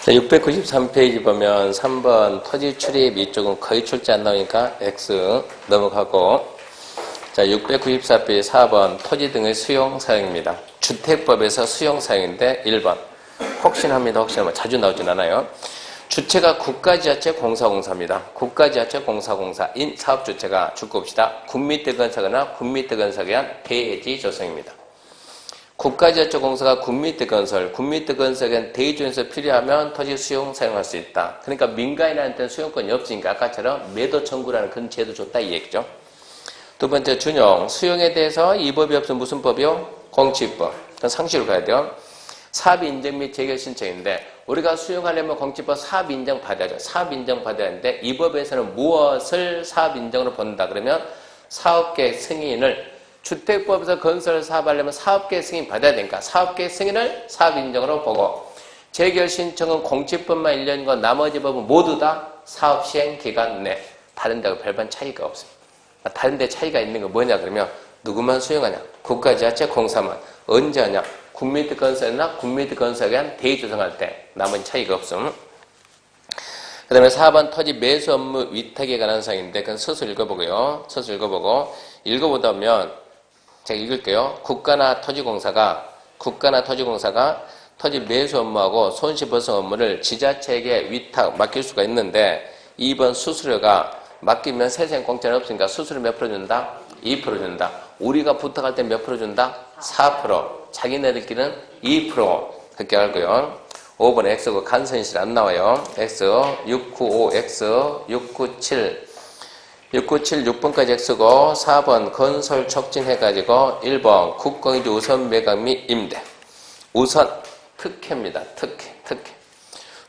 자, 693페이지 보면 3번 토지 출입 이쪽은 거의 출제 안 나오니까 X 넘어가고, 자, 694페이지 4번 토지 등의 수용 사용입니다. 주택법에서 수용 사용인데 1번 혹시나 자주 나오진 않아요. 주체가 국가지자체 공사공사입니다. 국가지자체 공사공사인 사업주체가 줄겁시다. 군민대 건설이나 군민대 건설에 의한 대지 조성입니다. 국가지자체 공사가 군민대 건설, 군민대 건설에 의한 대지조성에서 필요하면 토지 수용 사용할 수 있다. 그러니까 민간인한테는 수용권이 없으니까 아까처럼 매도 청구라는 그런 제도 줬다 이 얘기죠. 두 번째 준용, 수용에 대해서 이 법이 없으면 무슨 법이요? 공치법. 그건 상식으로 가야 돼요. 사업 인정 및 재결 신청인데 우리가 수용하려면 공치법 사업 인정 받아야죠. 사업 인정 받아야 하는데 이 법에서는 무엇을 사업 인정으로 본다 그러면 사업계획 승인을, 주택법에서 건설 사업하려면 사업계획 승인 받아야 되니까 사업계획 승인을 사업 인정으로 보고, 재결 신청은 공치법만 1년이고 나머지 법은 모두 다 사업 시행 기간 내, 다른 데하고 별반 차이가 없습니다. 다른 데 차이가 있는 건 뭐냐 그러면 누구만 수용하냐? 국가지자체 공사만. 언제 하냐? 군민대 건설이나 군민대 건설에 의한 대지 조성할 때. 나머지 차이가 없음. 그 다음에 4번 토지 매수 업무 위탁에 관한 사항인데 그건 서술 읽어보고요. 서술 읽어보다 보면 제가 읽을게요. 국가나 토지공사가 토지 매수 업무하고 손실 보상 업무를 지자체에게 위탁 맡길 수가 있는데 2번 수수료가 맡기면 세생 공짜는 없으니까 수수료 몇 프로 준다? 2% 준다. 우리가 부탁할 때 몇 프로 준다? 4%. 자기네들끼리는 2%. 그렇게 알고요. 5번 X고 간선실 안 나와요. X 695 X 697 6번까지 X고 4번 건설 촉진해가지고 1번 국공유지 우선 매각 및 임대. 우선 특혜입니다. 특혜.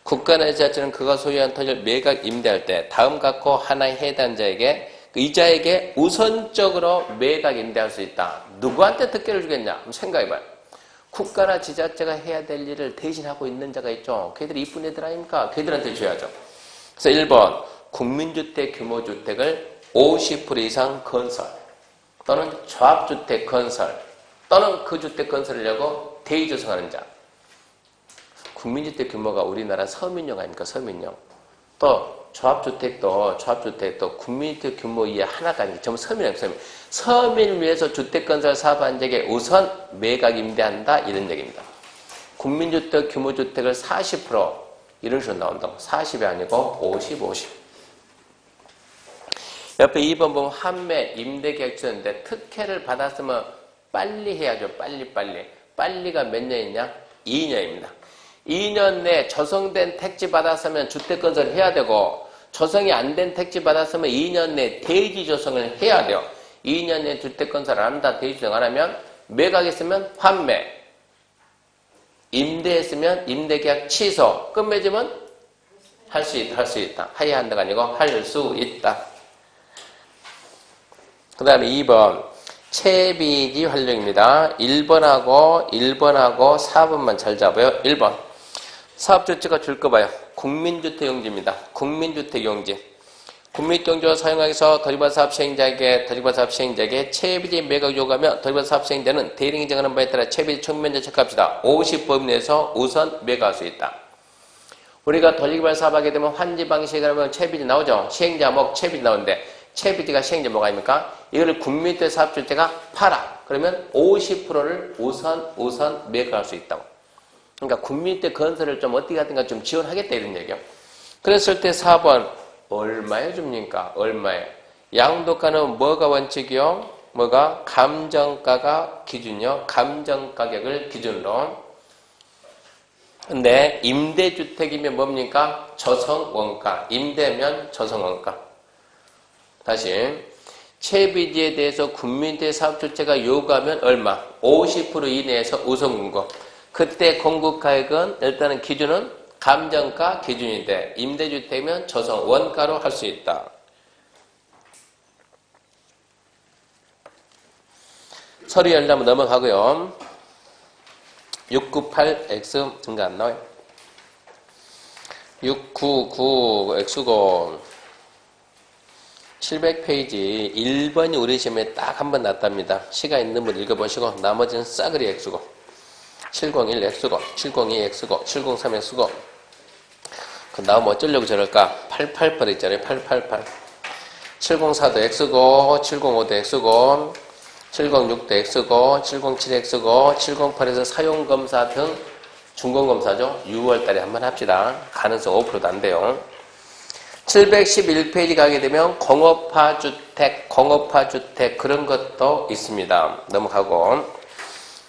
국가나 지자체는 그가 소유한 토지를 매각 임대할 때 다음 갖고 하나의 해당자에게 그 이자에게 우선적으로 매각 임대할 수 있다. 누구한테 특혜를 주겠냐? 한번 생각해봐요. 국가나 지자체가 해야 될 일을 대신하고 있는 자가 있죠. 걔들이 이쁜 애들 아닙니까? 걔들한테 줘야죠. 그래서 1번 국민주택 규모주택을 50% 이상 건설 또는 조합주택 건설 또는 그 주택 건설을 하려고 대지 조성하는 자. 국민주택 규모가 우리나라 서민용 아닙니까? 서민용. 또 조합주택도 국민주택 규모 이하 하나가 아니고 전부 서민이에요. 서민을 위해서 주택건설 사업한 적에 우선 매각 임대한다 이런 얘기입니다. 국민주택 규모주택을 40% 이런 식으로 나온다고. 40이 아니고 50. 옆에 2번 보면 환매 임대계약 주는데 특혜를 받았으면 빨리 해야죠. 빨리가 몇 년이냐? 2년입니다. 2년 내 조성된 택지 받았으면 주택건설을 해야 되고 조성이 안 된 택지 받았으면 2년 내 대지 조성을 해야 돼요. 2년 내 주택건설을 안 한다. 대지 조성 안 하면 매각했으면 환매, 임대했으면 임대계약 취소, 끝맺으면 할 수 있다. 하야 한다가 아니고 할 수 있다. 그 다음에 2번 채비지 활용입니다. 1번하고 4번만 잘 잡아요. 1번 사업주체가 줄 거 봐요. 국민주택용지입니다. 국민주택용지. 국민주택용지를 사용하기위해서 도지사업 시행자에게 채비지 매각 요구하면 도지사업 시행자는 대리인이 정하는 바에 따라 채비지 총면적 체크합시다. 50법 내에서 우선 매각할 수 있다. 우리가 도시개발 사업하게 되면 환지 방식에 하면 채비지 나오죠. 시행자목 채비지 나오는데 채비지가 시행자 뭐가 아닙니까? 이거를 국민주택 사업주체가 팔아. 그러면 50%를 우선 매각할 수 있다고. 그러니까 국민주택 건설을 좀 어떻게 하든가 좀 지원하겠다 이런 얘기요. 그랬을 때 4번 얼마에 줍니까? 얼마에? 양도가는 뭐가 원칙이요? 뭐가? 감정가가 기준이요. 감정가격을 기준으로. 근데 임대주택이면 뭡니까? 조성원가. 임대면 조성원가. 다시 채비지에 대해서 국민주택 사업주체가 요구하면 얼마? 50% 이내에서 우선 공급. 그때 공급가액은 일단은 기준은 감정가 기준인데 임대주택이면 조성 원가로 할 수 있다. 서류 연락 한번 넘어가고요. 698X 증가 안 나와요. 699X고 700페이지 1번이 우리 시험에 딱 한 번 났답니다. 시간 있는 분 읽어보시고 나머지는 싸그리 X고 701X고 702X고 703X고 그 다음 어쩌려고 저럴까? 888 있잖아요. 888. 704도 X고, 705도 X고, 706도 X고, 707 X고, 708에서 사용검사 등 중공검사죠. 6월달에 한번 합시다. 가능성 5%도 안 돼요. 711페이지 가게 되면 공업화 주택 그런 것도 있습니다. 넘어가고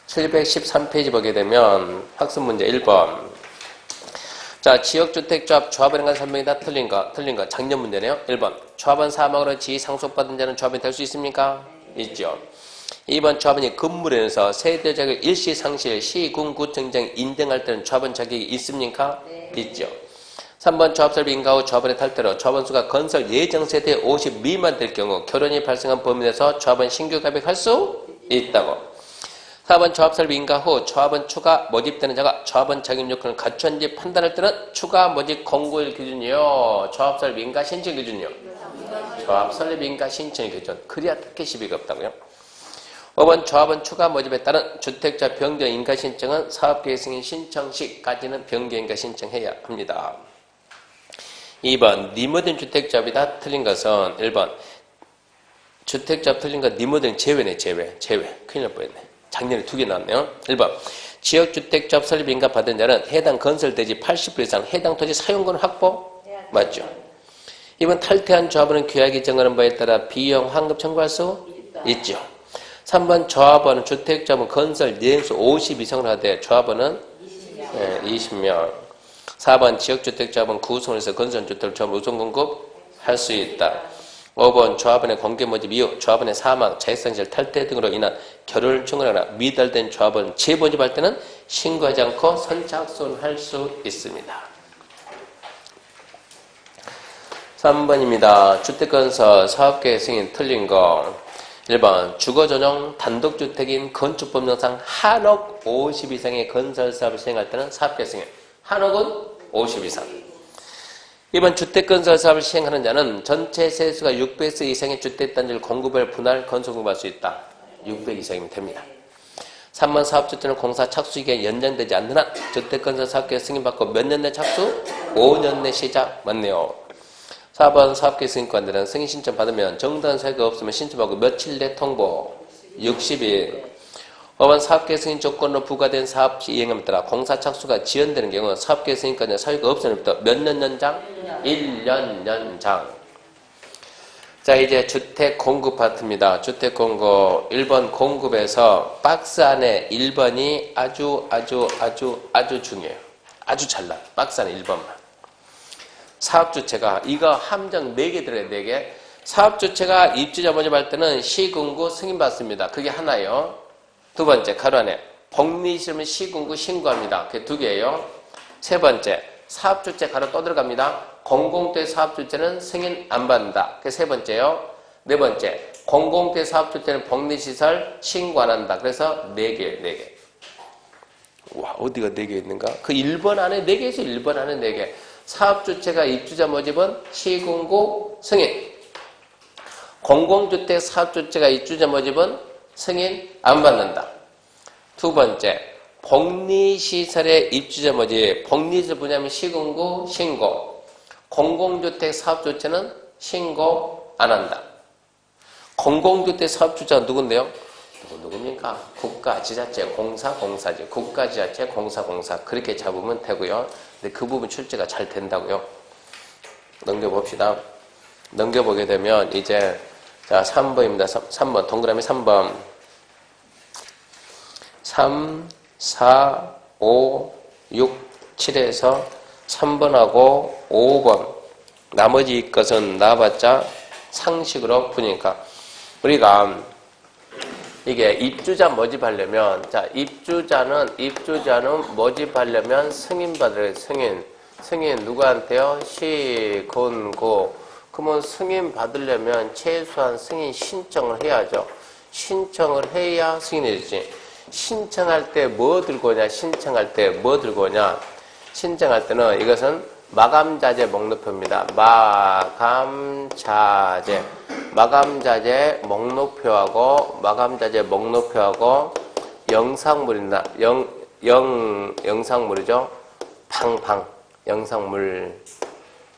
713페이지 보게 되면 학습 문제 1번. 자, 지역주택조합 조합원에 관한 설명이 다 틀린 거. 작년 문제네요. 1번. 조합원 사망으로 지위 상속받은 자는 조합원이 될 수 있습니까? 있죠. 2번. 조합원이 건물에서 세대자격 일시 상실 시군 구청장 인정할 때는 조합원 자격이 있습니까? 네. 있죠. 3번. 조합설비 인가 후 조합원의 탈퇴로 조합원 수가 건설 예정 세대 50 미만 될 경우 결혼이 발생한 범위 내에서 조합원 신규 가입할 수 있다고. 4번. 조합설비 인가 후 조합원 추가 모집되는 자가 조합원 자격 요건을 갖추었는지 판단할 때는 추가 모집 공고일 기준이요. 조합설비 인가 신청 기준이요. 조합설비 인가 신청 기준. 그래야 특혜 시비가 없다고요. 5번. 조합원 추가 모집에 따른 주택자 변경 인가 신청은 사업계획 승인 신청 시까지는 변경 인가 신청해야 합니다. 2번. 니모든 주택조합이다. 틀린 것은 1번. 주택조합 틀린 건 니모든 제외네. 제외. 큰일 날 뻔했네. 작년에 2개 나왔네요. 1번. 지역주택조합 설립 인가 받은 자는 해당 건설대지 80% 이상 해당 토지 사용권 확보? 맞죠. 2번. 탈퇴한 조합원은 규약이 정하는 바에 따라 비용 환급 청구할 수 있죠. 3번. 조합원은 주택조합은 건설 예행수 50 이상을 하되 조합원은 20명. 4번. 지역주택조합은 구성을 해서 건설주택을 조합 우선 공급할 수 있다. 5번. 조합원의 공개 모집 이후 조합원의 사망, 자익상실, 탈퇴 등으로 인한 결혼을 청구하거나 미달된 조합원 재모집할 때는 신고하지 않고 선착순할 수 있습니다. 3번입니다. 주택건설 사업계획 승인 틀린 거. 1번. 주거전용 단독주택인 건축법령상 한억 50 이상의 건설사업을 시행할 때는 사업계획 승인. 한억은 50 이상. 2번. 주택건설 사업을 시행하는 자는 전체 세수가 600세 이상의 주택단지를 공급할 분할 건설공급할 수 있다. 600 이상이면 됩니다. 3번. 사업주택은 공사 착수기간이 연장되지 않는 한 주택건설 사업계획 승인받고 몇 년 내 착수? 5년 내 시작. 맞네요. 4번. 사업계획 승인권자는 승인 신청 받으면 정당한 사유가 없으면 신청받고 며칠 내 통보? 60일. 5번. 사업계획 승인 조건으로 부과된 사업 이행함에 따라 공사 착수가 지연되는 경우 사업계획 승인권자 사유가 없으면부터 몇 년 연장? 1년 연장. 자, 이제 주택 공급 파트입니다. 주택 공급. 1번 공급에서 박스 안에 1번이 아주 중요해요. 아주 잘나. 박스 안에 1번만. 사업주체가 이거 함정 4개 들어요. 4개. 사업주체가 입주자 모집할 때는 시군구 승인받습니다. 그게 하나요. 두 번째, 가로 안에 복리시설물 시군구 신고합니다. 그게 2개예요. 세 번째, 사업주체 가로 또 들어갑니다. 공공대 사업주체는 승인 안 받는다. 그게 세 번째요. 네 번째, 공공대 사업주체는 복리시설 신고 안 한다. 그래서 4개, 4개. 와, 어디가 4개 있는가? 그 1번 안에 4개 있어요. 1번 안에 4개. 사업주체가 입주자 모집은 시군구 승인. 공공주택 사업주체가 입주자 모집은 승인 안 받는다. 두 번째, 복리시설의 입주자 모집. 복리시설 분야면 시군구 신고. 공공주택 사업주체는 신고 안 한다. 공공주택 사업주체가 누군데요? 누굽니까? 국가지자체 공사지. 국가지자체 공사. 그렇게 잡으면 되고요. 근데 그 부분 출제가 잘 된다고요. 넘겨봅시다. 넘겨보게 되면 이제 자, 3번입니다. 3번. 동그라미 3번. 3, 4, 5, 6, 7에서 3번하고 5번. 나머지 것은 나와봤자 상식으로 푸니까. 우리가 이게 입주자 모집하려면, 자, 입주자는 모집하려면 승인 받으래요. 승인 누구한테요? 시군구. 그러면 승인 받으려면 최소한 승인 신청을 해야죠. 신청을 해야 승인이 되지. 신청할 때 뭐 들고 오냐? 신청할 때는 이것은 마감자재 목록표입니다. 마감자재 목록표하고 영상물이나 영상물이죠. 방 영상물,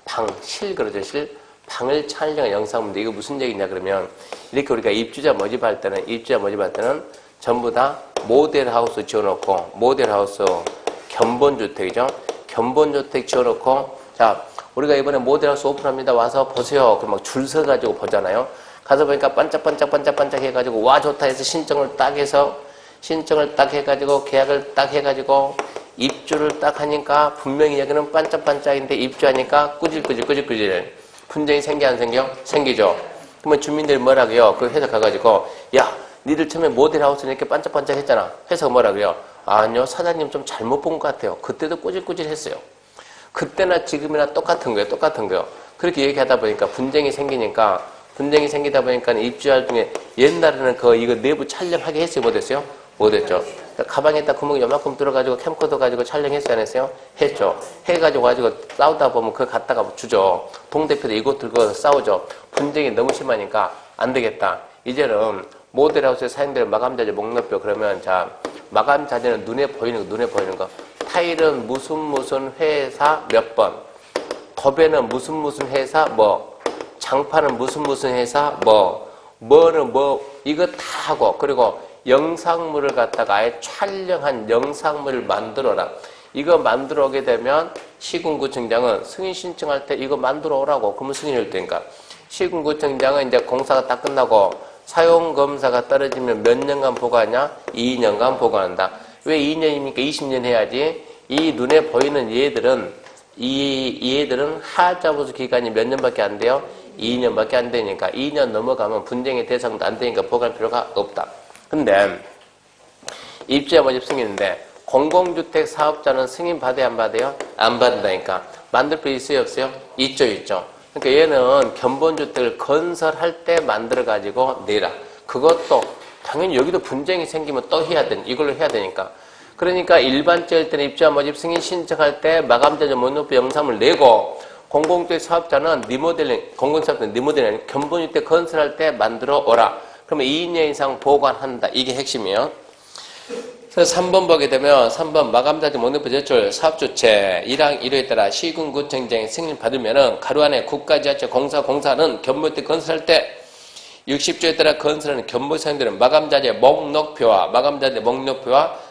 방, 실 그러죠, 실. 방을 촬영한 영상물인데 이거 무슨 얘기냐 그러면 이렇게 우리가 입주자 모집할 때는 전부 다 모델하우스 지어놓고 모델하우스 견본주택이죠. 견본주택 지어놓고 자 우리가 이번에 모델하우스 오픈합니다. 와서 보세요. 그럼 막 줄 서가지고 보잖아요. 가서 보니까 반짝반짝 해가지고 와 좋다 해서 신청을 딱 해가지고 계약을 딱 해가지고 입주를 딱 하니까 분명히 여기는 반짝반짝인데 입주하니까 꾸질꾸질 분쟁이 생겨 안 생겨? 생기죠. 그러면 주민들이 뭐라고요? 그 회사 가가지고 야 니들 처음에 모델하우스는 이렇게 반짝반짝 했잖아. 회사가 뭐라고요? 아니요 사장님 좀 잘못 본 것 같아요. 그때도 꾸질꾸질 했어요. 그때나 지금이나 똑같은 거예요. 그렇게 얘기하다 보니까 분쟁이 생기다 보니까 입주할 중에 옛날에는 이거 내부 촬영하게 했어요? 못했어요? 못했죠. 가방에다 구멍이 요만큼 뚫어가지고 캠코더 가지고 촬영했어요? 안 했어요? 했죠. 해가지고 싸우다 보면 그거 갖다가 주죠. 동대표도 이거 들고 싸우죠. 분쟁이 너무 심하니까 안 되겠다. 이제는 모델하우스의 사용되는 마감자재 목록표 그러면 자 마감자재는 눈에 보이는 거 타일은 무슨 회사 몇 번 도배는 무슨 회사 뭐 장판은 무슨 회사 뭐는 이거 다 하고 그리고 영상물을 갖다가 아예 촬영한 영상물을 만들어라. 이거 만들어 오게 되면 시군구청장은 승인 신청할 때 이거 만들어 오라고. 그러면 승인이 올 테니까. 시군구청장은 이제 공사가 딱 끝나고 사용검사가 떨어지면 몇 년간 보관하냐? 2년간 보관한다. 왜 2년입니까? 20년 해야지. 이 눈에 보이는 얘들은 하자보수 기간이 몇 년밖에 안 돼요? 2년밖에 안 되니까 2년 넘어가면 분쟁의 대상도 안 되니까 보관할 필요가 없다. 근데 입주자 모집 승인인데 공공주택 사업자는 승인 받아야 안 받아요? 안 받는다니까. 만들 필요 있어요? 없어요? 있죠. 그러니까 얘는 견본주택을 건설할 때 만들어가지고 내라. 그것도 당연히 여기도 분쟁이 생기면 또 이걸로 해야 되니까. 그러니까 일반적일 때는 입주자 모집 승인 신청할 때 마감자재 목록표 영상을 내고 공공주택 사업자는 공공사업자는 리모델링 견본주택 건설할 때 만들어 오라. 그러면 2년 이상 보관한다. 이게 핵심이에요. 그래서 3번 보게 되면 3번 마감자재 목록표 제출 사업주체 1항 1호에 따라 시군구청장이 승인 받으면은 가로 안에 국가지하철 공사는 견본주택 건설할 때 60조에 따라 건설하는 견본에 사용되는 마감자재 목록표와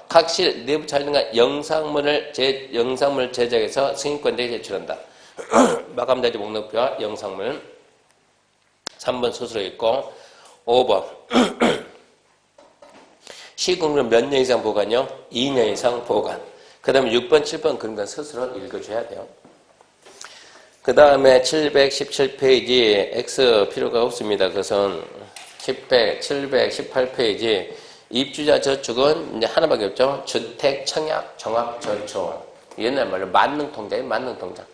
각 실 내부 촬영한 영상물 제작해서 승인권자에 제출한다. 마감자재 목록표와 영상물 3번 스스로 있고 5번 시군구는 몇 년 이상 보관요? 2년 이상 보관. 그 다음에 6번, 7번 그런 건 스스로 읽어줘야 돼요. 그 다음에 717페이지 X 필요가 없습니다. 그것은 718페이지 입주자 저축은 이제 하나밖에 없죠. 주택 청약 종합 저축. 옛날 말로 만능통장이에요. 만능통장.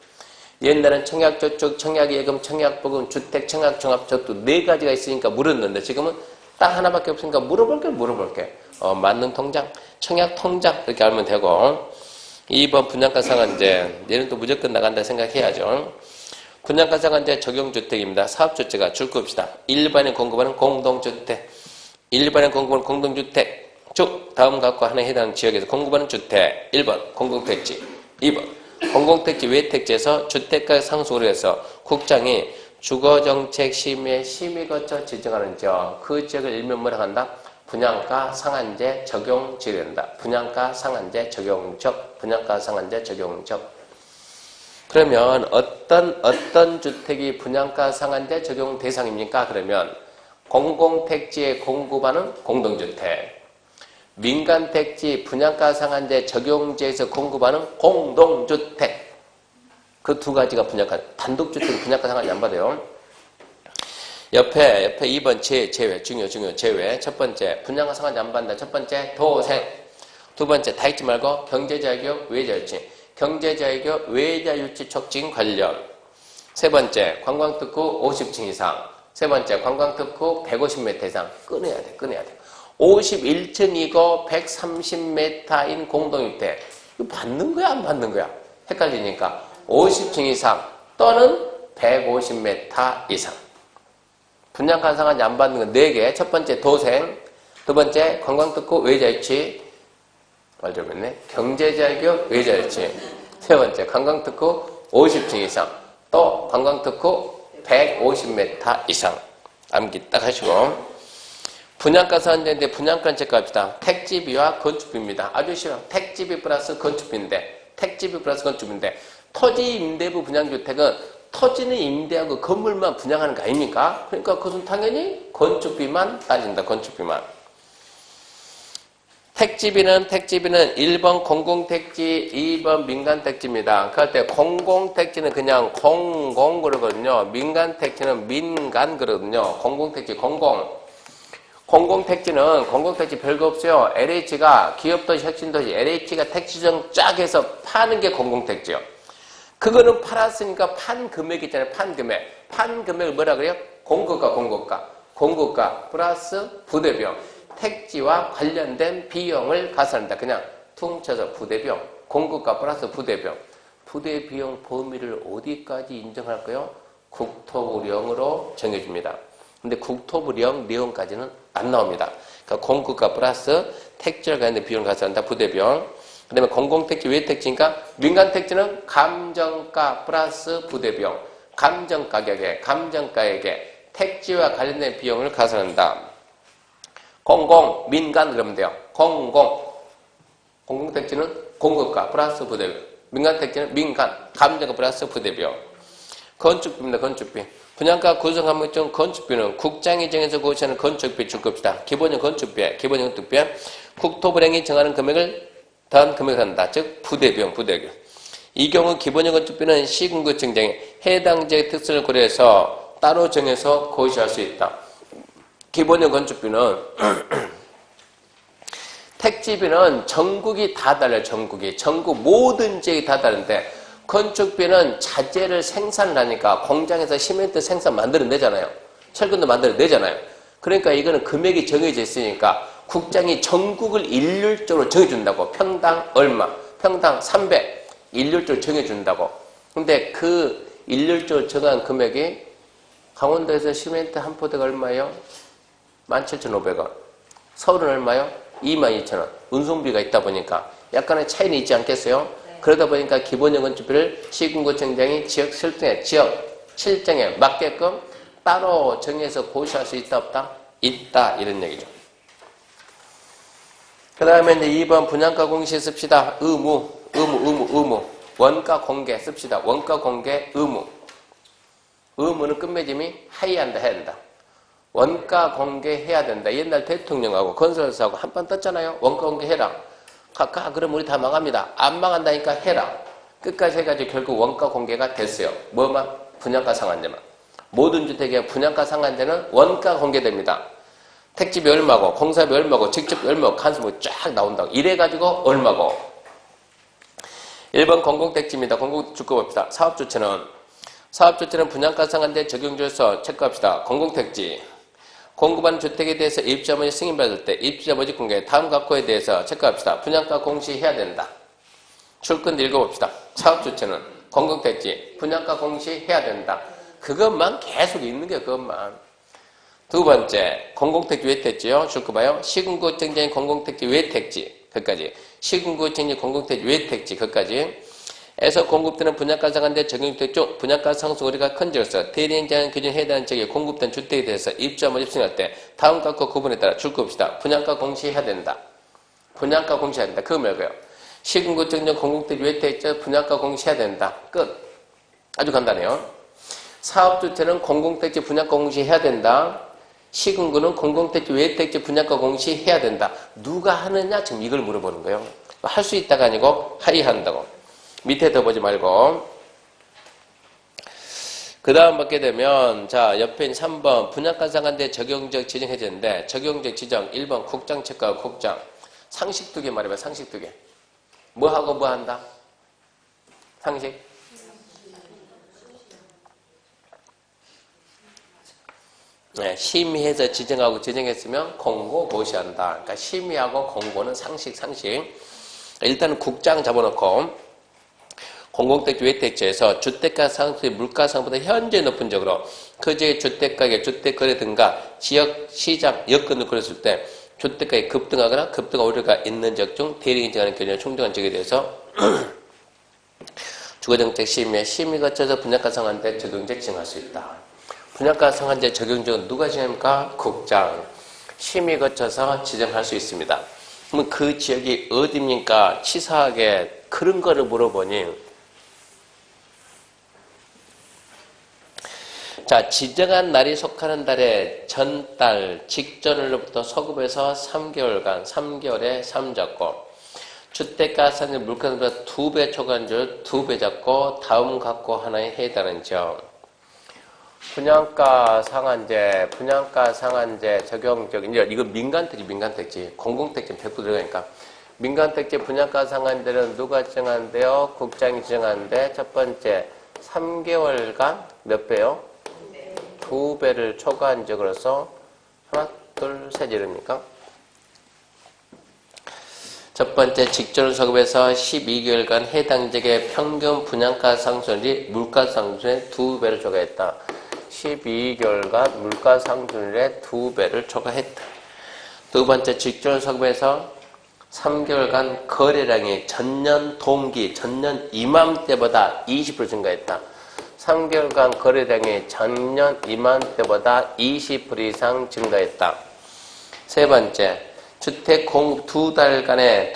옛날엔 청약저축, 청약예금, 청약보금, 주택 청약 종합 저축 4가지가 있으니까 물었는데 지금은 딱 하나밖에 없으니까 물어볼게. 만능통장, 청약통장 이렇게 알면 되고 2번 분양가 상한제 얘는 또 무조건 나간다 생각해야죠. 분양가 상한제 적용주택입니다. 사업주체가 줄 겁시다. 일반인 공급하는 공동주택 쭉 다음 갖고 하나에 해당하는 지역에서 공급하는 주택 1번 공공택지 2번 공공택지 외택지에서 주택가 상승으로 해서 국장이 주거정책 심의 거쳐 지정하는 지역 그 지역을 일면 뭐라 한다? 분양가 상한제 적용 지역이란다. 분양가 상한제 적용적 그러면 어떤 주택이 분양가 상한제 적용 대상입니까? 그러면 공공택지에 공급하는 공동주택 민간택지 분양가 상한제 적용지에서 공급하는 공동주택 그 2가지가 분양가 단독주택 분양가 상한제 안 받아요. 옆에 2번 제외 중요 제외 첫 번째 분양가 상한제 안 받는다. 첫 번째 도생 두 번째 다 읽지 말고 경제자유교 외자유치 경제자유교 외자유치 촉진 관련 세 번째 관광특구 50층 이상 세 번째 관광특구 150m 이상 끊어야 돼 51층이고 130m인 공동주택 이거 받는 거야 안 받는 거야 헷갈리니까 50층 이상 또는 150m 이상 분양가 상한제 안 받는 건 4개 첫 번째 도생 두 번째 관광특구 외자유치 말 좀 했네 경제자유교 외자유치 세 번째, 관광특구 50층 이상. 또 관광특구 150m 이상. 암기 딱 하시고. 분양가 산정인데 분양가 체크합시다. 택지비와 건축비입니다. 아주 쉬워요. 택지비 플러스 건축비인데, 택지비 플러스 건축비인데, 토지 임대부 분양주택은 토지는 임대하고 건물만 분양하는 거 아닙니까? 그러니까 그것은 당연히 건축비만 따진다. 건축비만. 택지비는 1번 공공택지, 2번 민간택지입니다. 그럴 때 공공택지는 그냥 공공 그러거든요. 민간택지는 민간 그러거든요. 공공택지 공공택지는 공공택지 별거 없어요. LH가 기업도시 혁신도시 LH가 택지정 쫙 해서 파는 게 공공택지요. 그거는 팔았으니까 판 금액 있잖아요. 판 금액을 뭐라 그래요? 공급가 플러스 부대비용. 택지와 관련된 비용을 가산한다. 그냥 퉁쳐서 부대비용. 공급가 플러스 부대비용. 부대비용 범위를 어디까지 인정할까요? 국토부령으로 정해줍니다. 근데 국토부령 내용까지는 안 나옵니다. 그러니까 공급가 플러스 택지와 관련된 비용을 가산한다. 부대비용. 그 다음에 공공택지, 왜 택지니까 민간택지는 감정가 플러스 부대비용. 감정가격에 택지와 관련된 비용을 가산한다. 민간 그러면 돼요. 공공택지는 공급가 플러스 부대비용. 민간택지는 민간, 감정가 플러스 부대비용. 건축비입니다. 건축비. 분양가 구성 항목 중 건축비는 국장이 정해서 고시하는 건축비 줄 겁니다. 기본형 건축비. 국토부령이 정하는 금액을 더한 금액을 한다. 즉 부대비용. 이 경우 기본형 건축비는 시군구청장이 해당 지역의 특성을 고려해서 따로 정해서 고시할 수 있다. 기본형 건축비는 택지비는 전국이 다 달라요. 전국 모든 지역이 다 다른데 건축비는 자재를 생산을 하니까 공장에서 시멘트 생산 만들어내잖아요. 철근도 만들어내잖아요. 그러니까 이거는 금액이 정해져 있으니까 국장이 전국을 일률적으로 정해준다고. 평당 얼마, 평당 300 일률적으로 정해준다고. 근데 그 일률적으로 정한 금액이 강원도에서 시멘트 한 포대가 얼마예요? 17,500원. 서울은 얼마요? 22,000원. 운송비가 있다 보니까 약간의 차이는 있지 않겠어요? 네. 그러다 보니까 기본형 건축비를 시군구청장이 지역 실정에 맞게끔 따로 정해서 고시할 수 있다 없다? 있다 이런 얘기죠. 그 다음에 이제 2번 분양가 공시 씁시다. 의무. 원가 공개 씁시다. 원가 공개 의무. 의무는 끝맺음이 해야 한다. 원가 공개해야 된다. 옛날 대통령하고 건설사하고 한 판 떴잖아요. 원가 공개해라. 그럼 우리 다 망합니다. 안 망한다니까 해라. 끝까지 해가지고 결국 원가 공개가 됐어요. 뭐만? 분양가 상한제만. 모든 주택의 분양가 상한제는 원가 공개됩니다. 택지비 얼마고, 공사비 얼마고, 직접비 얼마고, 간수비 쫙 나온다고. 이래가지고 얼마고. 1번 공공택지입니다. 공공주거 봅시다. 사업조치는 분양가 상한제 적용조서 체크합시다. 공공택지. 공급하는 주택에 대해서 입주자문이 승인받을 때 입주자 모집 공개 다음 각호에 대해서 체크합시다. 분양가 공시해야 된다. 출근 읽어봅시다. 사업조치는 공공택지 분양가 공시해야 된다. 그것만 계속 있는 게 그것만. 두 번째, 공공택지 왜 택지요? 줄거 봐요. 시군구청장이 공공택지 왜 택지? 그까지. 시군구청장이 공공택지 왜 택지? 그까지. 에서 공급되는 분양가 상한제 적용주택 중 분양가 상승 우려가 큰 지역에서 대리행장 기준에 해당하는 지역에 공급된 주택에 대해서 입주자 모집 승인할 때 다음 각호 구분에 따라 줄거 봅시다. 분양가 공시해야 된다. 분양가 공시해야 된다. 그거 말고요. 시군구청장 공공택지 왜 택지? 분양가 공시해야 된다. 끝. 아주 간단해요. 사업주택은 공공택지 분양가 공시해야 된다. 시군구는 공공택지 왜 택지 분양가 공시해야 된다. 누가 하느냐? 지금 이걸 물어보는 거예요. 할 수 있다가 아니고 하이한다고. 밑에 더 보지 말고. 그 다음 받게 되면, 자, 옆에 3번, 분양가 상한제 적용적 지정해제인데, 적용적 지정, 1번, 국장 체크하고 국장. 상식 2개 말해봐, 상식 2개. 뭐 하고 뭐 한다? 상식? 네, 심의해서 지정하고 지정했으면 공고 고시한다. 그러니까 심의하고 공고는 상식. 일단은 국장 잡아놓고, 공공택지 외택지에서 주택가 상승의 물가상보다 현재 높은 적으로 그 지역의 주택가격, 주택거래 등과 지역, 시장, 여건을 고렸을 때 주택가격이 급등하거나 급등할 우려가 있는 지역 중 대리인정하는 견해를 충족한 지역에 대해서 주거정책 심의, 심의 거쳐서 분양가 상한제 적용제 정할 수 있다. 분양가 상한제 적용적은 누가 정합니까? 국장. 심의 거쳐서 지정할 수 있습니다. 그러면 그 지역이 어디입니까? 치사하게 그런 거를 물어보니, 자, 지정한 날이 속하는 달의 전달 직전으로부터 소급해서 3개월간, 3개월에 3 잡고, 주택가 상승 물가보다 2배 초과한줄 2배 잡고 다음 갖고 하나에 해당하는 점. 분양가 상한제 적용적, 이제 이건 민간택지, 공공택지 100% 들어가니까. 민간택지 분양가 상한제는 누가 정한대요? 국장이 정하는데, 첫 번째, 3개월간 몇 배요? 2배를 초과한 적으로서 하나, 둘, 셋 이럽니까? 첫 번째, 직전 소급에서 12개월간 해당 지역의 평균 분양가 상승률이 물가 상승률의 2배를 초과했다. 12개월간 물가 상승률의 2배를 초과했다. 두 번째, 직전 소급에서 3개월간 거래량이 전년 동기, 전년 이맘때보다 20% 증가했다. 3개월간 거래량이 전년 이맘때보다 20% 이상 증가했다. 세 번째, 주택 공급 두 달간의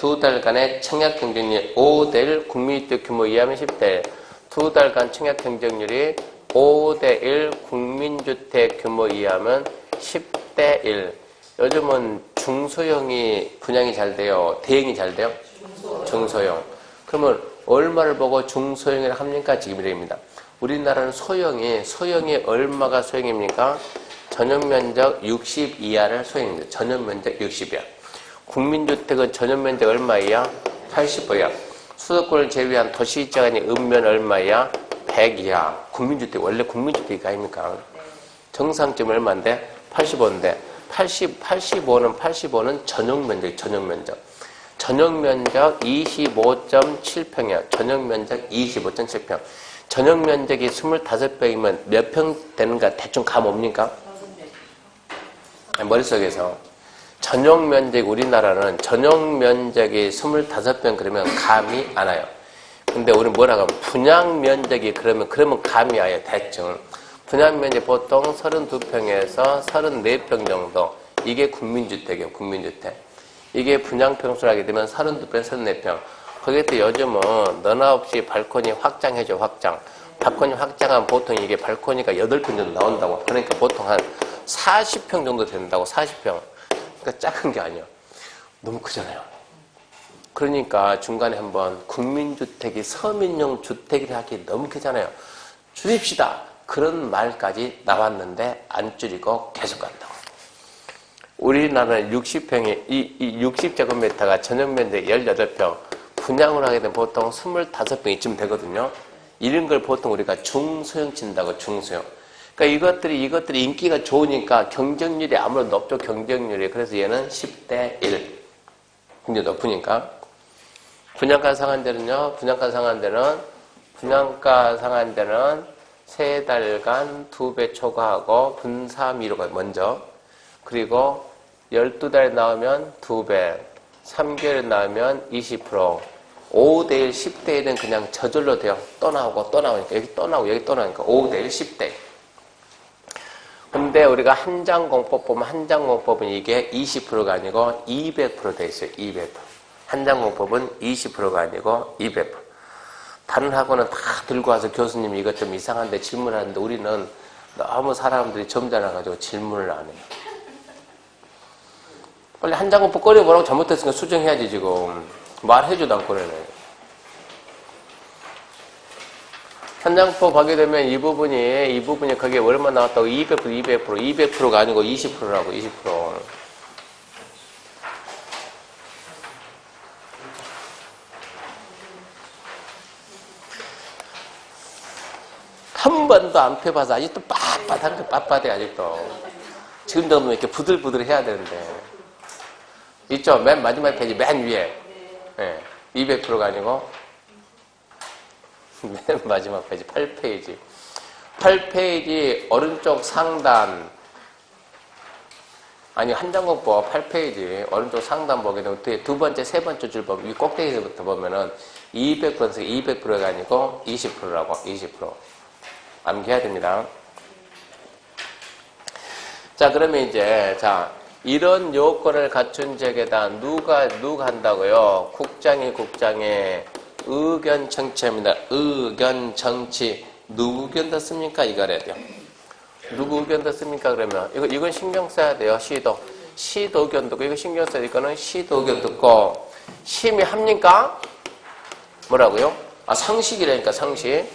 청약 경쟁률이 5대1 국민주택 규모 이하면 10대1. 두 달간 청약 경쟁률이 5대1 국민주택 규모 이하면 10대1. 요즘은 중소형이 분양이 잘 돼요? 대형이 잘 돼요? 중소형. 그러면 얼마를 보고 중소형이라 합니까? 지금 이랍니다. 우리나라는 소형이 얼마가 소형입니까? 전용면적 60 이하를 소형입니다. 전용면적 60이야. 국민주택은 전용면적 얼마이야? 80이야. 수도권을 제외한 도시지역의 읍면 얼마이야? 100 이하. 국민주택, 원래 국민주택이 아닙니까? 정상점 얼마인데? 85인데, 85는 전용면적. 전용면적 25.7평이야. 전용면적 25.7평. 전용면적이 25평이면 몇 평 되는가 대충 감 옵니까? 머릿속에서. 우리나라는 전용면적이 25평 그러면 감이 안 와요. 근데 우리는 뭐라고 하면 분양면적이 그러면 감이 와요. 대충. 분양면적이 보통 32평에서 34평 정도. 이게 국민주택이에요. 국민주택. 이게 분양평수를 하게 되면 32평, 34평. 거기에 요즘은 너나 없이 발코니 확장해줘, 확장. 발코니 확장하면 보통 이게 발코니가 8평 정도 나온다고. 그러니까 보통 한 40평 정도 된다고, 40평. 그러니까 작은 게 아니야. 너무 크잖아요. 그러니까 중간에 한번 국민주택이 서민용 주택이라 하기 너무 크잖아요. 줄입시다. 그런 말까지 나왔는데 안 줄이고 계속 간다고. 우리나라는 60평이, 이 60제곱미터가 전용면적 18평. 분양을 하게 되면 보통 25평이쯤 되거든요. 이런 걸 보통 우리가 중소형 친다고, 중소형. 그러니까 이것들이 인기가 좋으니까 경쟁률이 아무래도 높죠, 경쟁률이. 그래서 얘는 10대 1. 굉장히 높으니까. 분양가 상한제는요, 분양가 상한제는 3달간 2배 초과하고 분사미로 가요, 먼저. 그리고 12달 나오면 2배, 3개월 나오면 20%, 5대1, 10대1은 그냥 저절로 돼요. 또 나오니까. 여기 또 나오니까. 5대1, 10대1. 근데 우리가 한장공법 보면 한장공법은 이게 20%가 아니고 200% 돼 있어요. 200%. 한장공법은 20%가 아니고 200%. 다른 학원은 다 들고 와서 교수님 이것 좀 이상한데 질문하는데 우리는 너무 사람들이 점잖아가지고 질문을 안 해요. 빨리 한장공법 꺼내보라고 잘못했으니까 수정해야지 지금. 말해줘도 안 꺼내네. 한장법 하게 되면 이 부분이 거기에 얼마 나왔다고 200%가 아니고 20%라고, 20%. 한 번도 안 펴봐서 아직도 빳빳해, 아직도. 지금 정도면 이렇게 부들부들 해야 되는데. 있죠? 맨 마지막 페이지, 맨 위에. 네, 200%가 아니고, 맨 마지막 페이지, 8페이지. 8페이지, 오른쪽 상단. 아니, 한장공법 8페이지, 오른쪽 상단 보게 되면, 두 번째, 세 번째 줄 보면, 이 꼭대기부터 보면은, 200%가 아니고 20%라고, 20%. 암기해야 됩니다. 자, 그러면 이제, 자, 이런 요건을 갖춘 지역에다 누가 한다고요? 국장의 의견 청취합니다. 의견 청취. 누구 의견 듣습니까? 이거 알아야 돼요. 누구 의견 듣습니까? 그러면, 이건 신경 써야 돼요. 시도 의견 듣고, 이거 신경 써야 돼. 이거는 시도 의견 듣고, 심의합니까? 뭐라고요? 상식이라니까, 상식.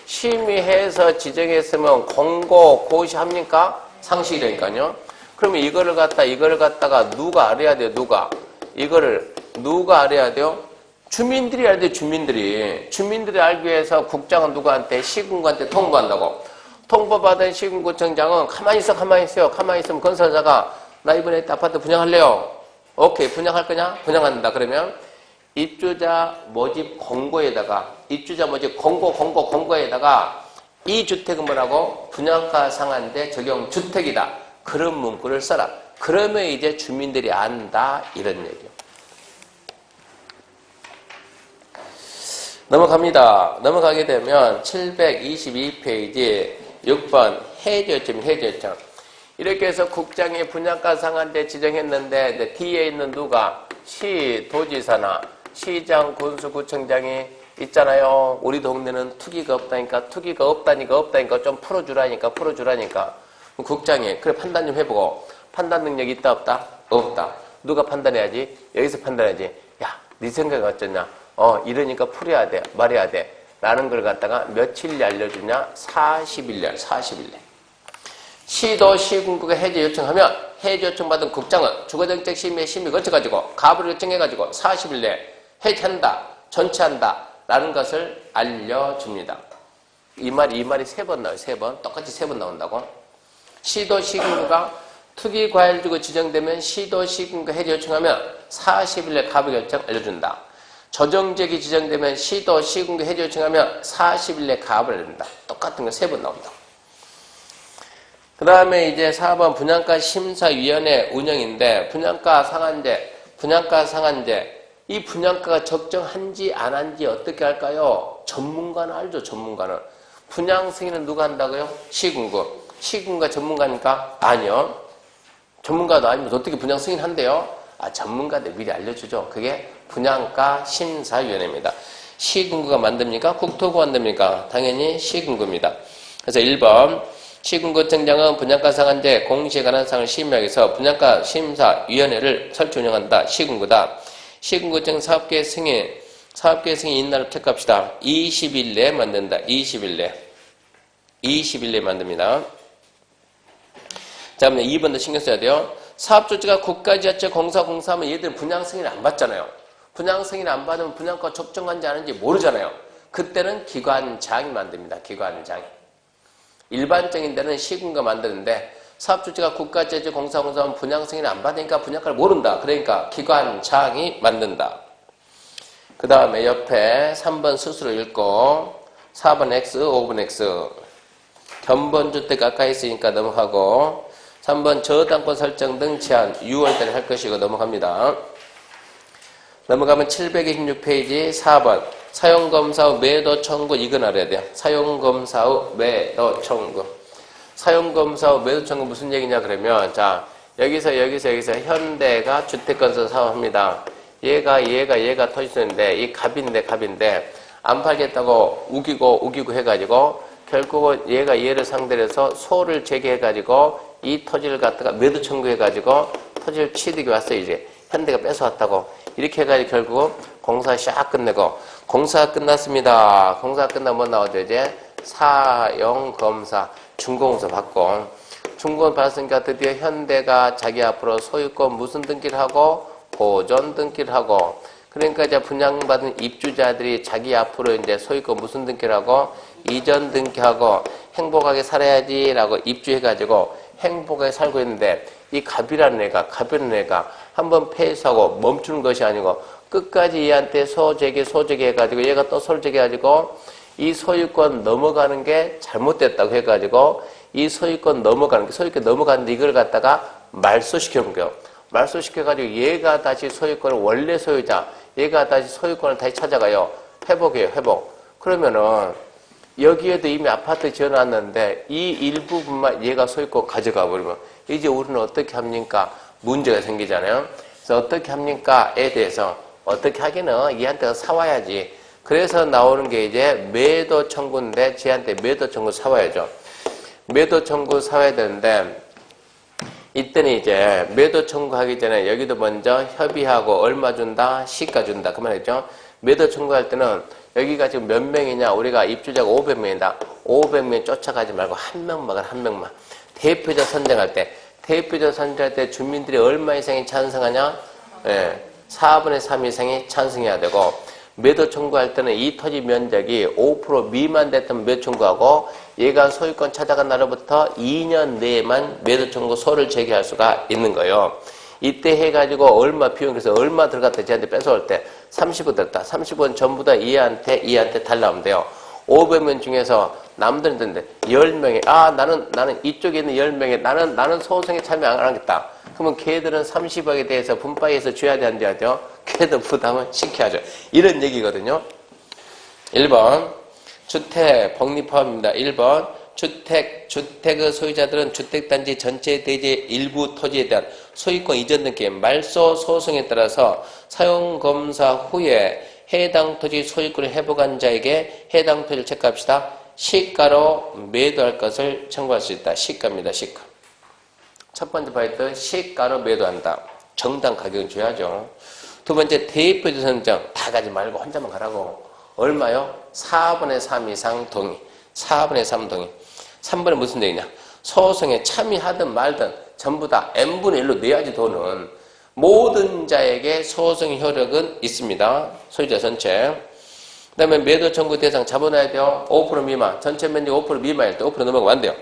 심의해서 지정했으면 공고, 고시합니까? 상식이라니까요. 그러면 이거를 갖다가 누가 알아야 돼요? 이거를 누가 알아야 돼요? 주민들이 알아야 돼요, 주민들이 알기 위해서 국장은 누구한테? 시군구한테 통보한다고. 통보받은 시군구청장은 가만히 있어요. 가만히 있으면 건설사가 나 이번에 아파트 분양할래요. 오케이, 분양할 거냐? 분양한다. 그러면 입주자 모집 공고에다가 이 주택은 뭐라고? 분양가 상한제 적용 주택이다. 그런 문구를 써라. 그러면 이제 주민들이 안다. 이런 얘기예요. 넘어가게 되면 722페이지 6번 해제요청. 이렇게 해서 국장이 분양가 상한제 지정했는데 뒤에 있는 누가? 시도지사나 시장, 군수, 구청장이 있잖아요. 우리 동네는 투기가 없다니까 좀 풀어주라니까. 국장이 그래 판단 좀 해보고 판단 능력 있다 없다? 없다. 누가 판단해야지? 여기서 판단해야지. 야, 네 생각이 어쩌냐? 이러니까 풀어야 돼. 말해야 돼. 라는 걸 갖다가 며칠 알려주냐? 40일. 시도 시군구가 해제 요청하면 해제 요청받은 국장은 주거정책심의에 심의 거쳐가지고 가부를 요청해가지고 40일 내에 해제한다. 전치한다. 라는 것을 알려줍니다. 이 말이 3번 나와요. 3번. 똑같이 3번 나온다고. 시도 시군구가 투기과열지구 지정되면 시도 시군구 해제 요청하면 40일 내 가부 결정 알려준다. 조정지역이 지정되면 시도 시군구 해제 요청하면 40일 내 가부를 알려준다. 똑같은 거 3번 나옵니다. 그 다음에 이제 4번 분양가 심사위원회 운영인데 분양가 상한제 이 분양가가 적정한지 안 한지 어떻게 할까요? 전문가는 알죠. 전문가는. 분양 승인은 누가 한다고요? 시군구가 전문가니까? 아니요. 전문가도 아니면 어떻게 분양 승인한대요? 전문가들 미리 알려주죠. 그게 분양가 심사위원회입니다. 시군구가 만듭니까? 국토부가 만듭니까? 당연히 시군구입니다. 그래서 1번 시군구청장은 분양가 상한제 공시에 관한 사항을 심의하기 위해서 분양가 심사위원회를 설치 운영한다. 시군구다. 시군구청 사업계획 승인 있는 날을 체크합시다. 20일 내에 만든다. 20일 내에 만듭니다. 자, 그러면 2번도 신경 써야 돼요. 사업조치가 국가지자체 공사하면 얘들은 분양 승인을 안 받잖아요. 분양 승인 안 받으면 분양가 적정한지 아닌지 모르잖아요. 그때는 기관장이 만듭니다. 기관장이. 일반적인 데는 시군구가 만드는데 사업조치가 국가지자체 공사하면 분양 승인을 안 받으니까 분양가를 모른다. 그러니까 기관장이 만든다. 그 다음에 옆에 3번 스스로 읽고 4번 X, 5번 X 견본주택 아까 있으니까 넘어가고 3번 저당권 설정 등 제한 6월달에 할 것이고 넘어갑니다. 넘어가면 726페이지 4번 사용검사 후 매도 청구 이건 알아야 돼요. 사용검사 후 매도 청구. 사용검사 후 매도 청구 무슨 얘기냐 그러면 자 여기서 현대가 주택건설 사업합니다. 얘가 터지는데 이 갑인데 안 팔겠다고 우기고 해가지고 결국은 얘를 상대로 해서 소를 제기해가지고 이 토지를 갖다가 매도 청구해가지고 토지를 취득이 왔어요. 이제 현대가 뺏어왔다고 이렇게 해가지고 결국은 공사 샥 끝내고 공사 끝났습니다. 공사 끝나면 뭐 나오죠? 이제 사용검사 중공서 받고 중공서 받았으니까 드디어 현대가 자기 앞으로 소유권 무슨 등기를 하고 보존 등기를 하고 그러니까 이제 분양받은 입주자들이 자기 앞으로 이제 소유권 무슨 등기를 하고 이전 등기하고 행복하게 살아야지라고 입주해가지고 행복하게 살고 있는데 이 갑이라는 애가 한번 폐쇄하고 멈추는 것이 아니고 끝까지 얘한테 소재기 해가지고 얘가 또 소를 제기해가지고 이 소유권 넘어가는 게 잘못됐다고 해가지고 이 소유권 넘어가는데 이걸 갖다가 말소시켜놓은 거예요. 말소시켜가지고 얘가 다시 소유권을 원래 소유자 얘가 다시 소유권을 다시 찾아가요. 회복이에요, 회복. 그러면은 여기에도 이미 아파트 지어놨는데 이 일부분만 얘가 소유권 가져가 버리면 이제 우리는 어떻게 합니까? 문제가 생기잖아요. 그래서 어떻게 합니까?에 대해서 어떻게 하기는 얘한테 사와야지. 그래서 나오는 게 이제 매도 청구인데 쟤한테 매도 청구 사와야죠. 매도 청구 사와야 되는데 이때는 이제 매도 청구하기 전에 여기도 먼저 협의하고 얼마 준다? 시가 준다. 그 말이죠. 매도 청구할 때는 여기가 지금 몇 명이냐? 우리가 입주자가 500명이다. 500명 쫓아가지 말고 한 명만. 대표자 선정할 때 주민들이 얼마 이상이 찬성하냐? 예, 4분의 3 이상이 찬성해야 되고 매도 청구할 때는 이 토지 면적이 5% 미만 됐다면 매도 청구하고 얘가 소유권 찾아간 날로부터 2년 내에만 매도 청구 소를 제기할 수가 있는 거예요. 이때 해가지고 얼마 비용 그래서 얼마 들어갔다 쟤한테 뺏어올 때 30원 들었다. 30원 전부 다 얘한테 달라면 돼요. 500명 중에서 남들은 듣는데 10명이 나는 이쪽에 있는 10명에 나는 소송에 참여 안 하겠다. 그러면 걔들은 30억에 대해서 분파해서 줘야 돼, 안 줘야 돼요? 걔들 부담을 시켜야죠. 이런 얘기거든요. 1번 주택 복리파업입니다. 1번 주택의 소유자들은 주택단지 전체 대지 일부 토지에 대한 소유권 이전 등기 말소 소송에 따라서 사용검사 후에 해당 토지 소유권을 회복한 자에게 해당 토지를 체크합시다. 시가로 매도할 것을 청구할 수 있다. 시가입니다. 시가. 첫 번째 파이트 시가로 매도한다. 정당 가격은 줘야죠. 두 번째 대표자 선정 다 가지 말고 혼자만 가라고. 얼마요? 4분의 3 이상 동의. 4분의 3 동의. 3번에 무슨 얘기냐? 소송에 참여하든 말든 전부 다 n분의 1로 내야지 돈은. 모든 자에게 소송의 효력은 있습니다. 소유자 전체. 그 다음에 매도 청구 대상 잡아놔야 돼요. 5% 미만. 전체 면적 5% 미만일 때 5% 넘어가면 안 돼요.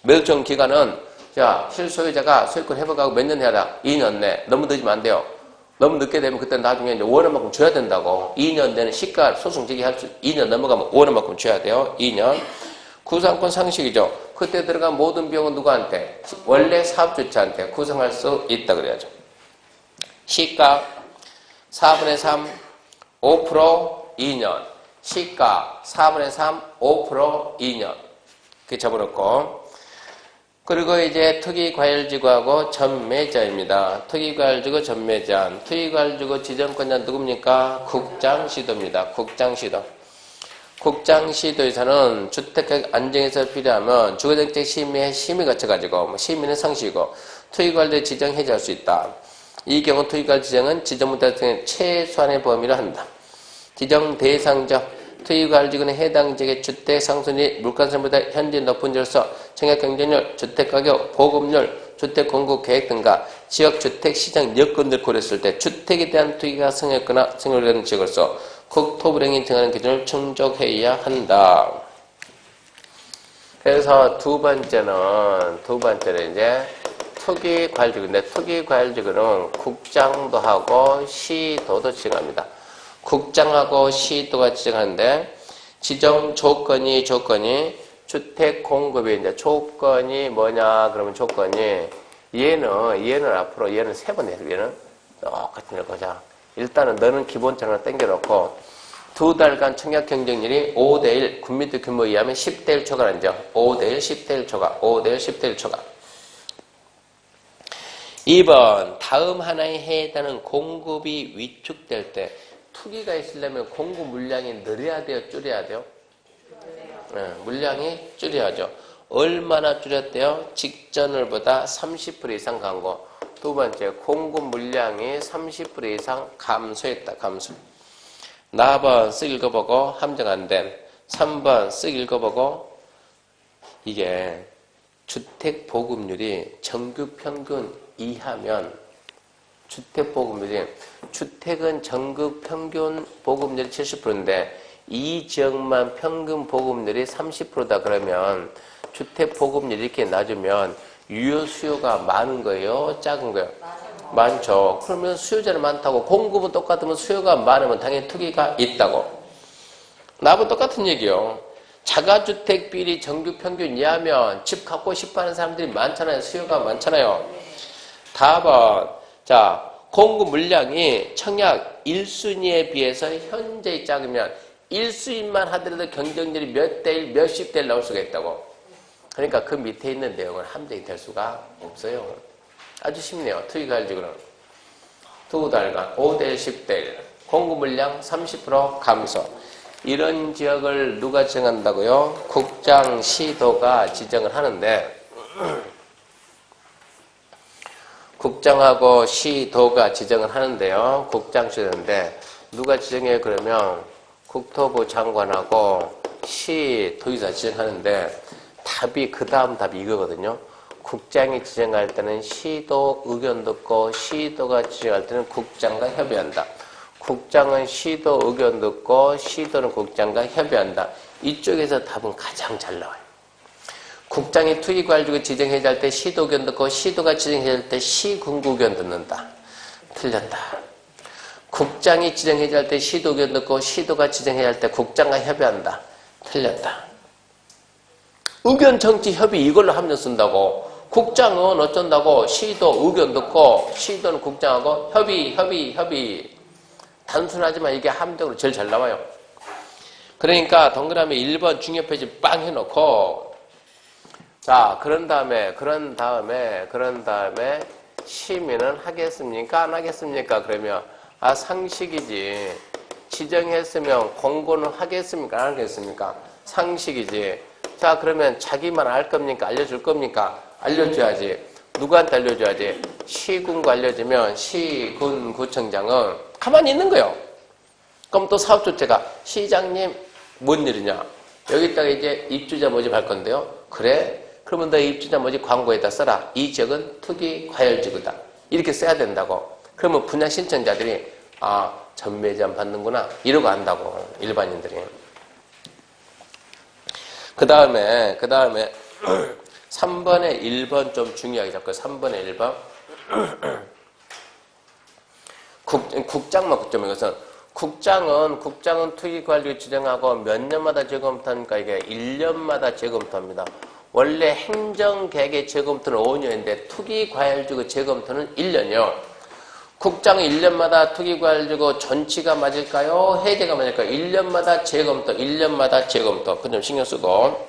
매도 청구 기간은 자, 실소유자가 소유권 회복하고 몇 년 해야 돼? 2년 내. 너무 늦으면 안 돼요. 너무 늦게 되면 그때 나중에 이제 원원만큼 줘야 된다고. 2년 내는 시가 소송 제기할 수 2년 넘어가면 원원만큼 줘야 돼요. 2년. 구상권 상식이죠. 그때 들어간 모든 비용은 누구한테? 원래 사업주체한테 구상할 수 있다 그래야죠. 시가 4분의 3 5% 2년. 시가 4분의 3 5% 2년. 그게 접어놓고 그리고 이제 투기과열지구하고 전매자입니다. 투기과열지구 전매자. 투기과열지구 지정권자 누굽니까? 국장시도입니다. 국장시도. 국장시도에서는 주택가격 안정에서 필요하면 주거정책 심의 거쳐가지고 심의는 상시고 투기과열지 지정 해제할 수 있다. 이 경우 투기과열 지정은 지정무대의 최소한의 범위를 한다. 지정 대상적 투기과열지구는 해당 지역의 주택 상승률이 물가상보다 현재 높은 지로서 청약 경쟁률, 주택가격, 보급률, 주택 공급 계획 등과 지역 주택 시장 여건을 고려했을 때 주택에 대한 투기가 성했거나 성립되는 지역으로서 국토부령이 정하는 기준을 충족해야 한다. 그래서 두 번째는 이제 투기과열지구인데 투기과열지구는 국장도 하고 시도도 지정합니다. 국장하고 시도가 지정하는데 지정 조건이 주택 공급의 이제 조건이 뭐냐 그러면 조건이 얘는 앞으로 얘는 세 번 해요. 얘는 똑같은 거자. 일단은 너는 기본적으로 땡겨놓고 2달간 청약 경쟁률이 5대1 군민들 규모에 의하면 10대1 초과라죠. 5대1 10대1 초과 5대1 10대1 초과. 2번 다음 하나에 해당하는 공급이 위축될 때 투기가 있으려면 공급 물량이 늘어야 돼요? 줄여야 돼요? 네, 물량이 줄여야죠. 얼마나 줄였대요? 직전월보다 30% 이상 감소. 두 번째, 공급 물량이 30% 이상 감소했다. 감소. 4번 쓱 읽어보고 함정 안 됨. 3번 쓱 읽어보고 이게 주택 보급률이 전국 평균 이하면 주택은 전국 평균 보급률이 70%인데 이 지역만 평균 보급률이 30%다 그러면 주택 보급률이 이렇게 낮으면 유효 수요가 많은 거예요? 작은 거예요? 많죠. 그러면 수요자는 많다고 공급은 똑같으면 수요가 많으면 당연히 투기가 있다고. 나하고 똑같은 얘기요. 자가주택 비율이 전국 평균 이하면 집 갖고 싶어 하는 사람들이 많잖아요. 수요가 많잖아요. 답은 자, 공급 물량이 청약 1순위에 비해서 현재 작으면 1순위만 하더라도 경쟁률이 몇 대 1, 몇십 대 1 나올 수가 있다고. 그러니까 그 밑에 있는 내용은 함정이 될 수가 없어요. 아주 쉽네요. 투기가율직으로는. 두 달간 5대 1, 10대 1. 공급 물량 30% 감소. 이런 지역을 누가 지정한다고요? 국장, 시도가 지정을 하는데 국장하고 시도가 지정을 하는데요. 국장 시도인데 누가 지정해요? 그러면 국토부 장관하고 시도의사 지정하는데 답이 그 다음 답이 이거거든요. 국장이 지정할 때는 시도 의견 듣고 시도가 지정할 때는 국장과 협의한다. 국장은 시도 의견 듣고 시도는 국장과 협의한다. 이쪽에서 답은 가장 잘 나와요. 국장이 투기과열지구 지정해야 할 때 시도 의견 듣고 시도가 지정해야 할 때 시군구 의견 듣는다. 틀렸다. 국장이 지정해야 할 때 시도 의견 듣고 시도가 지정해야 할 때 국장과 협의한다. 틀렸다. 의견 정치 협의 이걸로 함정 쓴다고. 국장은 어쩐다고 시도 의견 듣고 시도는 국장하고 협의. 단순하지만 이게 함정으로 제일 잘 나와요. 그러니까 동그라미 1번 중요 페이지 빵 해놓고 자 그런 다음에 시민은 하겠습니까? 안 하겠습니까? 그러면 상식이지. 지정했으면 공고는 하겠습니까? 안 하겠습니까? 상식이지. 자 그러면 자기만 알 겁니까? 알려줄 겁니까? 알려줘야지. 누구한테 알려줘야지? 시군구 알려주면 시군구청장은 가만히 있는 거예요. 그럼 또 사업조체가 시장님 뭔 일이냐? 여기다가 이제 입주자 모집할 건데요. 그래? 그러면 너 입주자 모집 광고에다 써라. 이 지역은 투기과열지구다. 이렇게 써야 된다고. 그러면 분양 신청자들이 전매제한 받는구나. 이러고 안다고. 일반인들이. 그 다음에 3번에 1번 좀 중요하게 잡고 3번에 1번 국장만 국점 이것은 국장은 투기관리 지정하고 몇 년마다 재검토하니까 이게 1년마다 재검토합니다. 원래 행정계획의 재검토는 5년인데 투기과열지구 재검토는 1년이요. 국장은 1년마다 투기과열지구 전치가 맞을까요? 해제가 맞을까요? 1년마다 재검토. 그 점 신경 쓰고.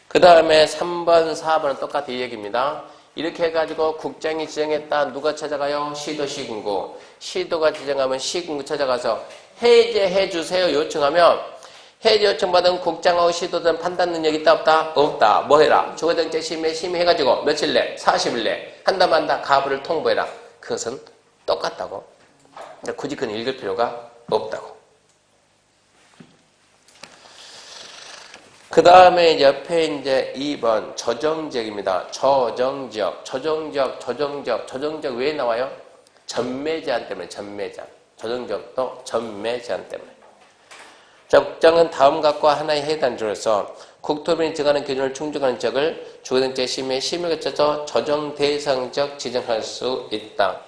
그 다음에 3번, 4번은 똑같은 이 얘기입니다. 이렇게 해가지고 국장이 지정했다. 누가 찾아가요? 시도, 시군구. 시도가 지정하면 시군구 찾아가서 해제해 주세요. 요청하면 해제 요청받은 국장하고 시도든 판단 능력이 있다 없다? 없다. 뭐 해라? 주거정책 심의해가지고 며칠 내? 40일 내. 한다 만다 가부를 통보해라. 그것은 똑같다고. 굳이 그건 읽을 필요가 없다고. 그 다음에 옆에 이제 2번 저정지역입니다. 저정지역 왜 나와요? 전매 제한 때문에 저정지역도 전매 제한 때문에. 자, 국장은 다음 각과 하나의 해당지로서 국토부이 정하는 기준을 충족하는 지역을 주거정책 심의에 거쳐서 저정 대상지역 지정할 수 있다.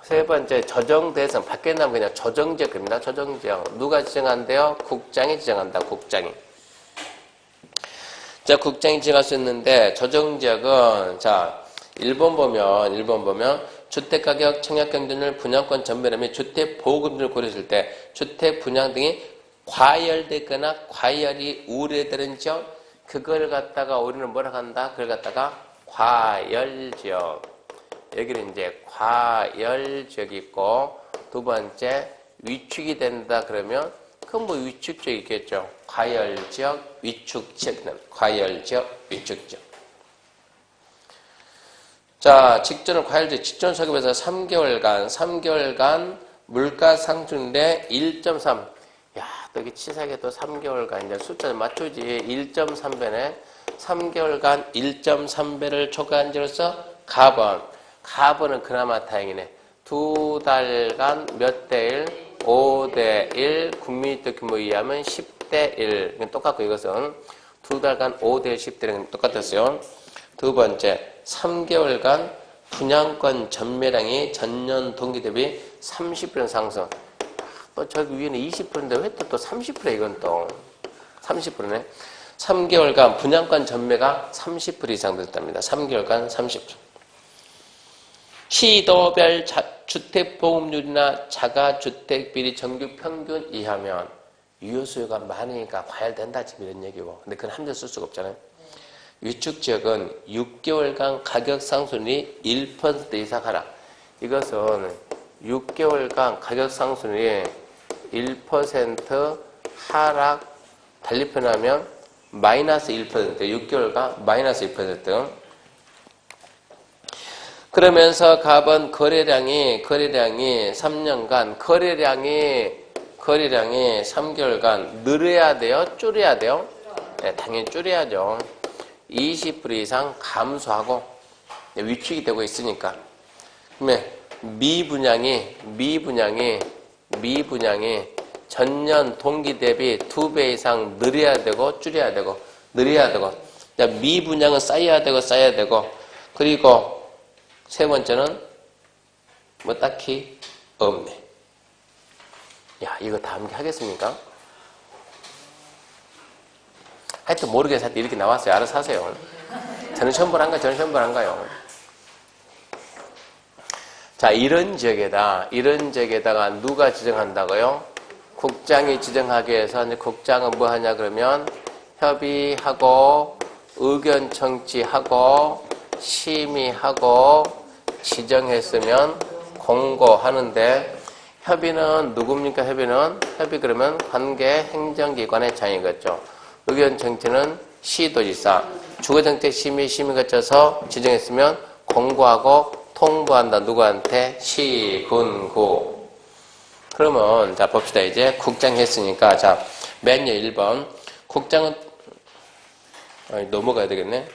세 번째 저정 대상 밖에 나면 그냥 저정지역입니다. 저정지역 누가 지정한대요? 국장이 지정한다. 국장이. 자, 국장이 지정할 수 있는데 저정지역은 자 1번 보면 주택가격, 청약경쟁률, 분양권 전매력 및 주택보급률을 고려했을 때 주택 분양 등이 과열되거나 과열이 우려되는 지역 그걸 갖다가 우리는 뭐라고 한다? 그걸 갖다가 과열지역. 여기는 이제 과열지역이 있고 두 번째 위축이 된다 그러면 그건 뭐 위축지역 있겠죠. 과열지역, 위축지역은 과열지역, 위축지역. 자, 직전은 과열지역, 직전 소급에서 3개월간 물가 상승률에 1.3. 야, 또 여기 치사하게 또 3개월간 이제 숫자를 맞추지. 1.3배네. 3개월간 1.3배를 초과한 지로서 가번은 그나마 다행이네. 2달간 몇 대 1? 5대 1. 국민주택 규모에 의하면 10대 1. 똑같고 이것은 2달간 5대 1, 10대 1은 똑같았어요. 두 번째, 3개월간 분양권 전매량이 전년 동기 대비 30% 상승. 저기 위에는 20%인데 왜 또 30%? 이건 또 30%네. 3개월간 분양권 전매가 30% 이상 됐답니다. 3개월간 30%. 시도별 주택보급률이나 자가주택 비리 정규 평균 이하면 유효수요가 많으니까 과열된다 지금 이런 얘기고. 근데 그건 함정 쓸 수가 없잖아요. 위축 지역은 6개월간 가격 상승률이 1% 이상 하락. 이것은 6개월간 가격 상승률이 1% 하락, 달리 표현하면 마이너스 1%, 6개월간 마이너스 1%. 그러면서 갑은 거래량이 3년간 거래량이 3개월간 늘어야 돼요? 줄여야 돼요? 네, 당연히 줄여야죠. 20% 이상 감소하고 위축이 되고 있으니까. 그러면 미분양이 전년 동기 대비 2배 이상 늘어야 되고 줄여야 되고 늘어야 되고. 미분양은 쌓여야 되고 그리고 세 번째는 뭐 딱히 없네. 야, 이거 다 암기하겠습니까? 하여튼 모르겠어. 하여튼 이렇게 나왔어요. 알아서 하세요. 저는 시험볼 안 가요. 자, 이런 지역에다가 누가 지정한다고요? 국장이 지정하기 위해서 이제 국장은 뭐 하냐 그러면 협의하고 의견 청취하고 심의하고 지정했으면 공고하는데 협의는 누굽니까? 협의 그러면 관계 행정기관의 장이겠죠. 의견 청취는 시도지사, 주거정책 심의 거쳐서 지정했으면 공고하고 통보한다. 누구한테? 시군구. 그러면 자 봅시다. 이제 국장 했으니까 자 맨유 1번 국장은 넘어가야 되겠네.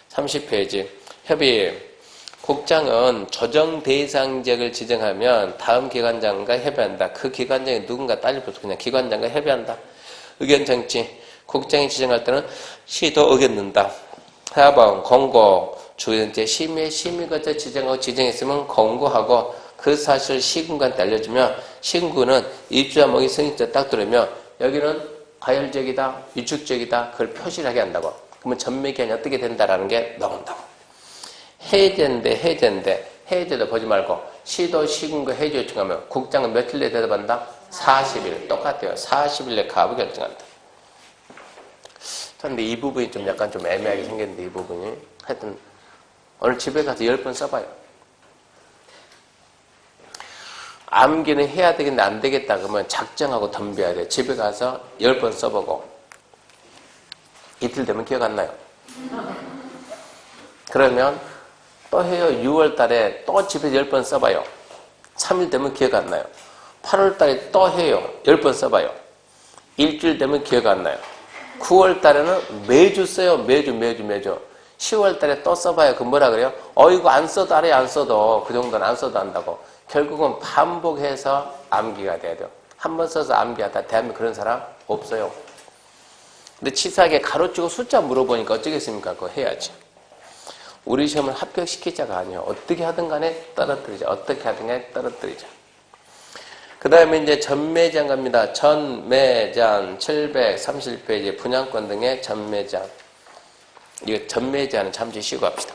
730페이지 협의. 국장은 조정 대상 지역을 지정하면 다음 기관장과 협의한다. 그 기관장이 누군가 따질것도 그냥 기관장과 협의한다. 의견 정치. 국장이 지정할 때는 시도 의견 넣는다. 4번 공고. 주의정책 심의 거쳐 지정하고 지정했으면 공고하고 그 사실을 시군한테 알려주면 시군은 입주자 목이 승인자 딱 들으면 여기는 과열지역이다, 위축지역이다 그걸 표시를 하게 한다고. 그러면 전매기한이 어떻게 된다라는 게 나온다고. 해제도 보지 말고 시도 시군과 해제 요청하면 국장은 며칠 내에 대답한다? 40일. 똑같아요. 40일 내에 가부 결정한다. 그런데 이 부분이 좀 약간 좀 애매하게 생겼는데 이 부분이 하여튼 오늘 집에 가서 10번 써봐요. 암기는 해야 되겠는데 안 되겠다 그러면 작정하고 덤벼야 돼. 집에 가서 10번 써보고 이틀 되면 기억 안 나요. 그러면 또 해요. 6월 달에 또 집에서 10번 써봐요. 3일 되면 기억 안 나요. 8월 달에 또 해요. 10번 써봐요. 일주일 되면 기억 안 나요. 9월 달에는 매주 써요. 매주. 10월 달에 또 써봐요. 그 뭐라 그래요? 이거 안 써도 알아요. 안 써도. 그 정도는 안 써도 안다고. 결국은 반복해서 암기가 돼야 돼요. 한 번 써서 암기하다 대한민국 그런 사람 없어요. 근데 치사하게 가로치고 숫자 물어보니까 어쩌겠습니까? 그거 해야지. 우리 시험을 합격시키자가 아니에요. 어떻게 하든 간에 떨어뜨리자. 그 다음에 이제 전매제한 갑니다. 전매제한 730페이지 분양권 등의 전매제한. 이거 전매제한은 잠시 쉬고 합시다.